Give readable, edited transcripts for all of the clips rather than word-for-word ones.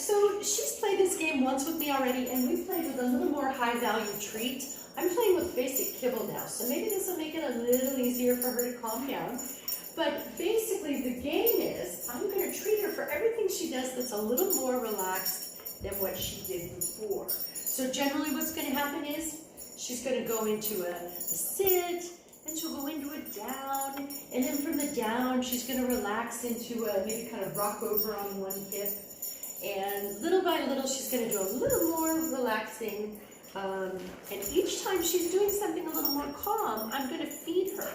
so she's played this game once with me already, and we played with a little more high-value treat. I'm playing with basic kibble now, so maybe this will make it a little easier for her to calm down. But basically, the game is I'm going to treat her for everything she does that's a little more relaxed than what she did before. So generally what's going to happen is she's going to go into a sit, and she'll go into a down, and then from the down, she's going to relax into a maybe kind of rock over on one hip. And little by little, she's going to do a little more relaxing. And each time she's doing something a little more calm, I'm going to feed her.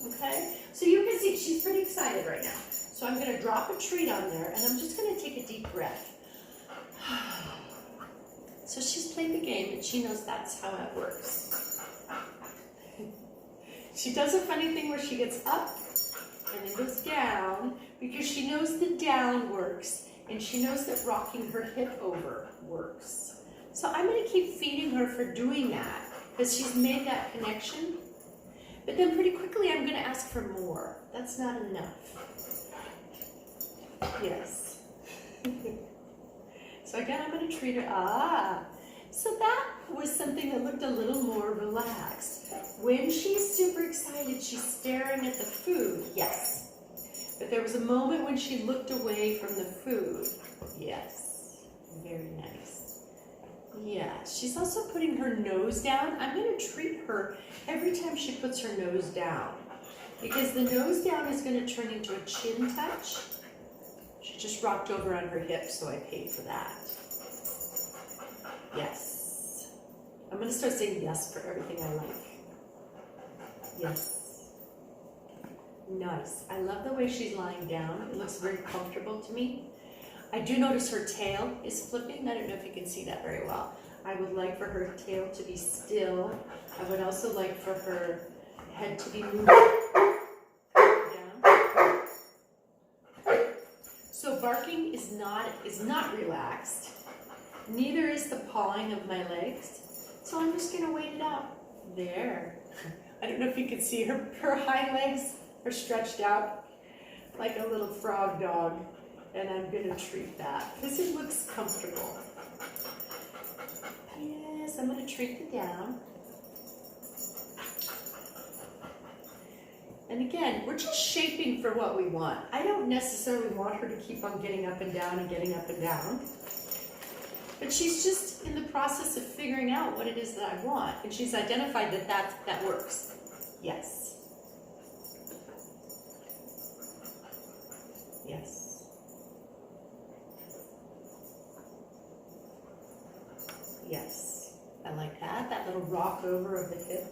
Okay? So you can see she's pretty excited right now. So I'm going to drop a treat on there, and I'm just going to take a deep breath. So she's played the game, and she knows that's how it works. She does a funny thing where she gets up and then goes down because she knows the down works, and she knows that rocking her hip over works. So I'm going to keep feeding her for doing that because she's made that connection. But then pretty quickly I'm going to ask for more. That's not enough. Yes. So again, I'm going to treat her. So that was something that looked a little more relaxed. When she's super excited, she's staring at the food. Yes. But there was a moment when she looked away from the food. Yes. Very nice. Yeah. She's also putting her nose down. I'm going to treat her every time she puts her nose down, because the nose down is going to turn into a chin touch. She just rocked over on her hip, so I paid for that. Yes. I'm going to start saying yes for everything I like. Yes. Nice. I love the way she's lying down. It looks very comfortable to me. I do notice her tail is flipping. I don't know if you can see that very well. I would like for her tail to be still. I would also like for her head to be moving down. So barking is not relaxed. Neither is the pawing of my legs. So I'm just going to wait it out. There. I don't know if you can see her hind legs are stretched out like a little frog dog. And I'm going to treat that because it looks comfortable. Yes, I'm going to treat the down. And again, we're just shaping for what we want. I don't necessarily want her to keep on getting up and down and getting up and down. But she's just in the process of figuring out what it is that I want. And she's identified that that works. Yes. Yes. Yes. I like that. That little rock over of the hip.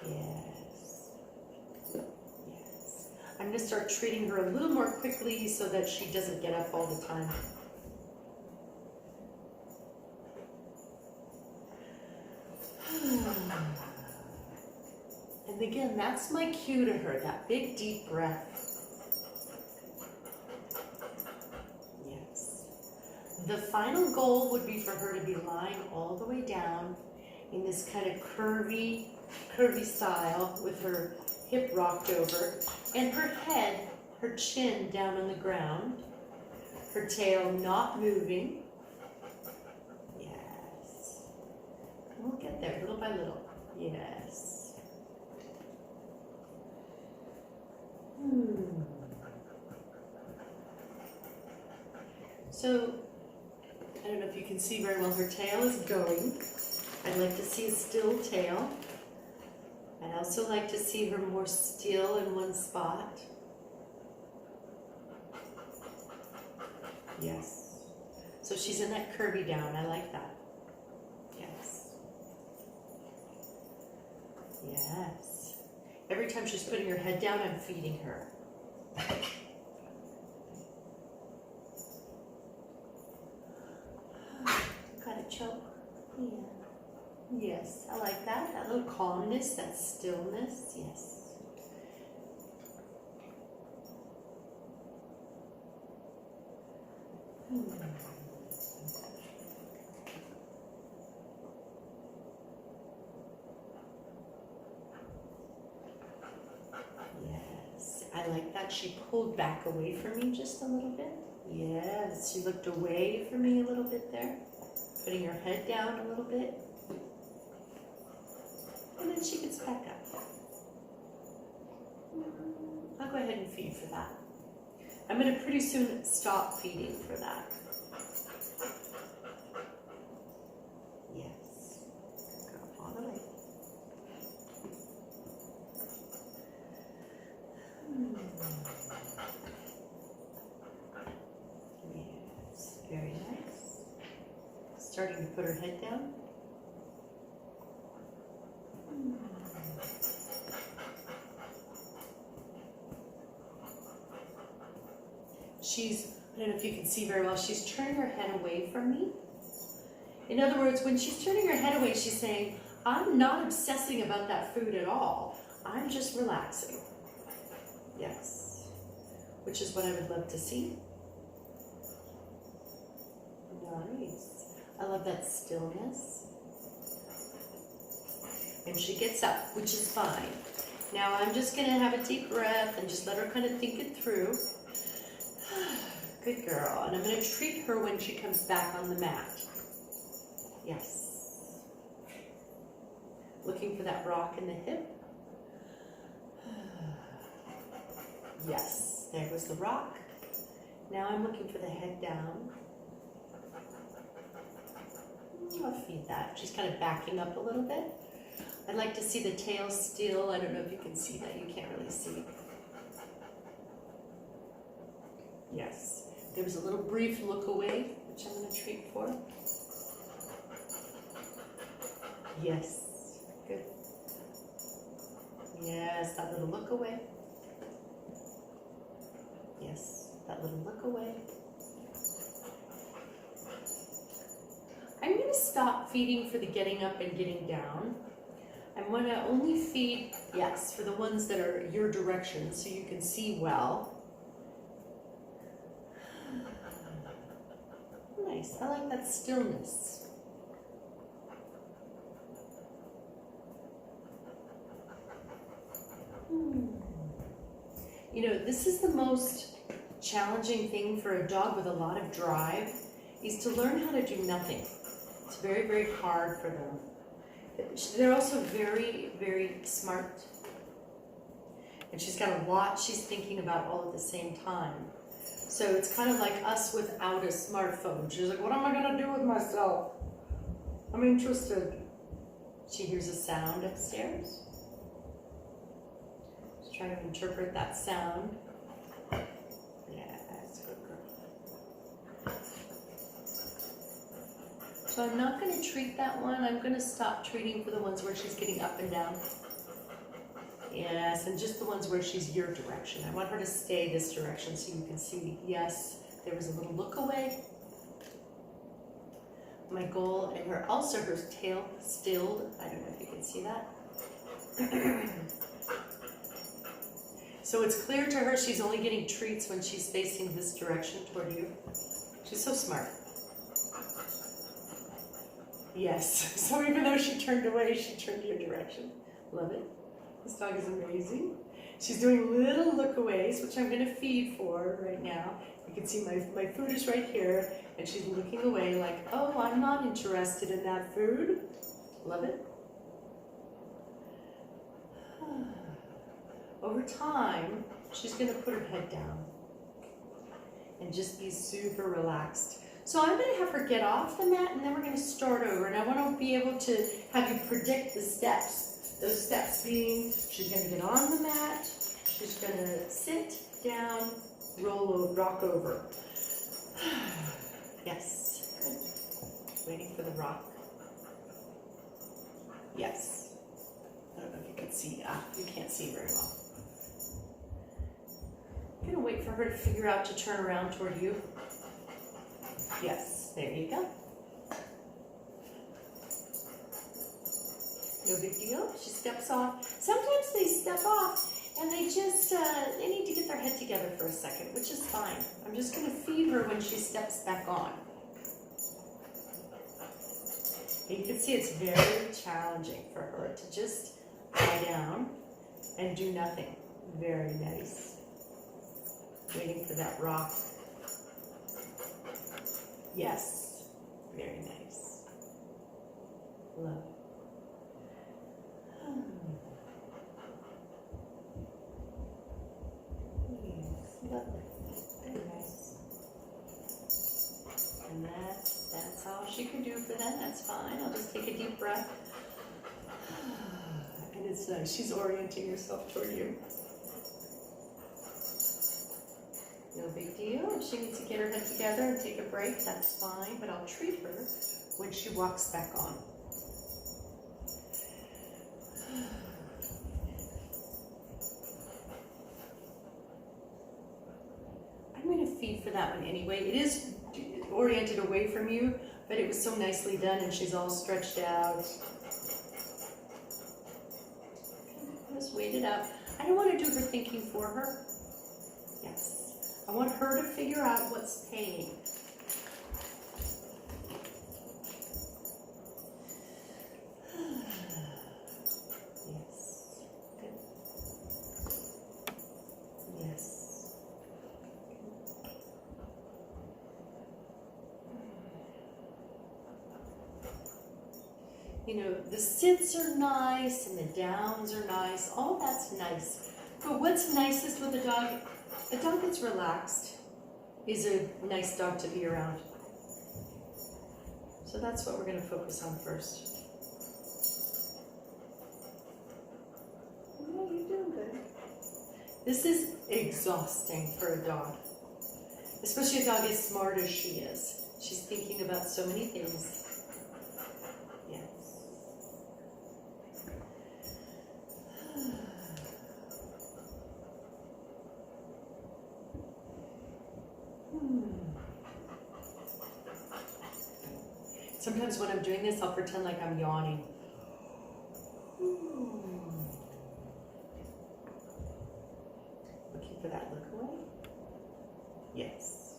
Yes. Yes. I'm going to start treating her a little more quickly so that she doesn't get up all the time. And again, that's my cue to her, that big deep breath. Yes. The final goal would be for her to be lying all the way down in this kind of curvy style with her hip rocked over and her head, her chin down on the ground, her tail not moving. Yes. And we'll get there little by little. Yes. So, I don't know if you can see very well, her tail is going. I'd like to see a still tail. I'd also like to see her more still in one spot. Yes. So she's in that curvy down. I like that. Yes. Yes. Every time she's putting her head down, I'm feeding her. Got a choke? Yeah. Yes, I like that. That little calmness, that stillness. Yes. Yes, I like that. She pulled back away from me just a little bit. Yes, she looked away from me a little bit there, putting her head down a little bit. And then she gets back up. I'll go ahead and feed for that. I'm going to pretty soon stop feeding for that. Yes. Go all the way. Yes, very nice. Starting to put her head down. I don't know if you can see very well, she's turning her head away from me. In other words, when she's turning her head away, she's saying, I'm not obsessing about that food at all. I'm just relaxing. Yes. Which is what I would love to see. Nice. I love that stillness. And she gets up, which is fine. Now I'm just going to have a deep breath and just let her kind of think it through. Good girl. And I'm going to treat her when she comes back on the mat. Yes. Looking for that rock in the hip. Yes. There goes the rock. Now I'm looking for the head down. I'll feed that. She's kind of backing up a little bit. I'd like to see the tail still. I don't know if you can see that. You can't really see. Yes. There was a little brief look away, which I'm going to treat for. Yes. Good. Yes, that little look away. Yes, that little look away. I'm going to stop feeding for the getting up and getting down. I'm going to only feed, yes, for the ones that are your direction so you can see well. Nice. I like that stillness. You know, this is the most challenging thing for a dog with a lot of drive, is to learn how to do nothing. It's very, very hard for them. They're also very, very smart. And she's got a lot she's thinking about all at the same time. So it's kind of like us without a smartphone. She's like, what am I going to do with myself? I'm interested. She hears a sound upstairs. She's trying to interpret that sound. Yes, good girl. So I'm not going to treat that one. I'm going to stop treating for the ones where she's getting up and down. Yes, and just the ones where she's your direction. I want her to stay this direction so you can see. Yes, there was a little look away. My goal, and her also her tail stilled. I don't know if you can see that. So it's clear to her she's only getting treats when she's facing this direction toward you. She's so smart. Yes, so even though she turned away, she turned your direction. Love it. This dog is amazing. She's doing little lookaways, which I'm going to feed for right now. You can see my food is right here, and she's looking away like, oh, I'm not interested in that food. Love it. Over time, she's going to put her head down and just be super relaxed. So I'm going to have her get off the mat, and then we're going to start over. And I want to be able to have you predict the steps. Those steps being, she's going to get on the mat, she's going to sit down, roll over, rock over. Yes, good. Waiting for the rock. Yes. I don't know if you can see, you can't see very well. I'm going to wait for her to figure out to turn around toward you. Yes, there you go. No big deal. She steps off. Sometimes they step off and they just, they need to get their head together for a second, which is fine. I'm just going to feed her when she steps back on. And you can see it's very challenging for her to just lie down and do nothing. Very nice. Waiting for that rock. Yes. Very nice. Love it. Yes, lovely. Very nice. And that's all she can do for that. That's fine. I'll just take a deep breath. And it's nice. She's orienting herself toward you. No big deal. If she needs to get her head together and take a break, that's fine. But I'll treat her when she walks back on. I'm going to feed for that one anyway. It is oriented away from you, but it was so nicely done and she's all stretched out. Just wait it out. I don't want to do her thinking for her. Yes. I want her to figure out what's pain. Yes. Good. Yes. You know, the sits are nice and the downs are nice. All that's nice. But what's nicest with a dog that's relaxed is a nice dog to be around. So that's what we're going to focus on first. Oh, you're doing good. This is exhausting for a dog. Especially a dog as smart as she is. She's thinking about so many things. Yes. Sometimes when I'm doing this, I'll pretend like I'm yawning. Looking for that look away? Yes.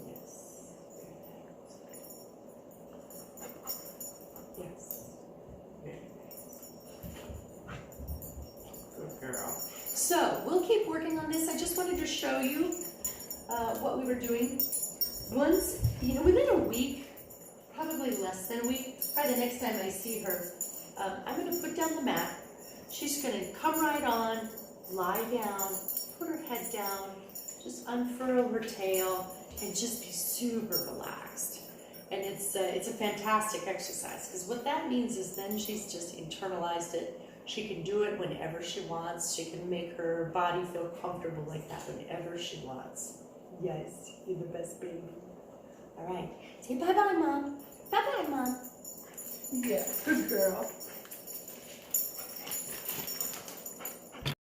Yes. Yes. Very nice. Good girl. So we'll keep working on this. I just wanted to show you what we were doing. Once, within a week, probably less than a week, probably the next time I see her, I'm going to put down the mat. She's going to come right on, lie down, put her head down, just unfurl her tail, and just be super relaxed. And it's a fantastic exercise, because what that means is then she's just internalized it. She can do it whenever she wants. She can make her body feel comfortable like that whenever she wants. Yes, you're the best baby. All right, say bye-bye, Mom. Bye-bye, Mom. Yeah, good girl.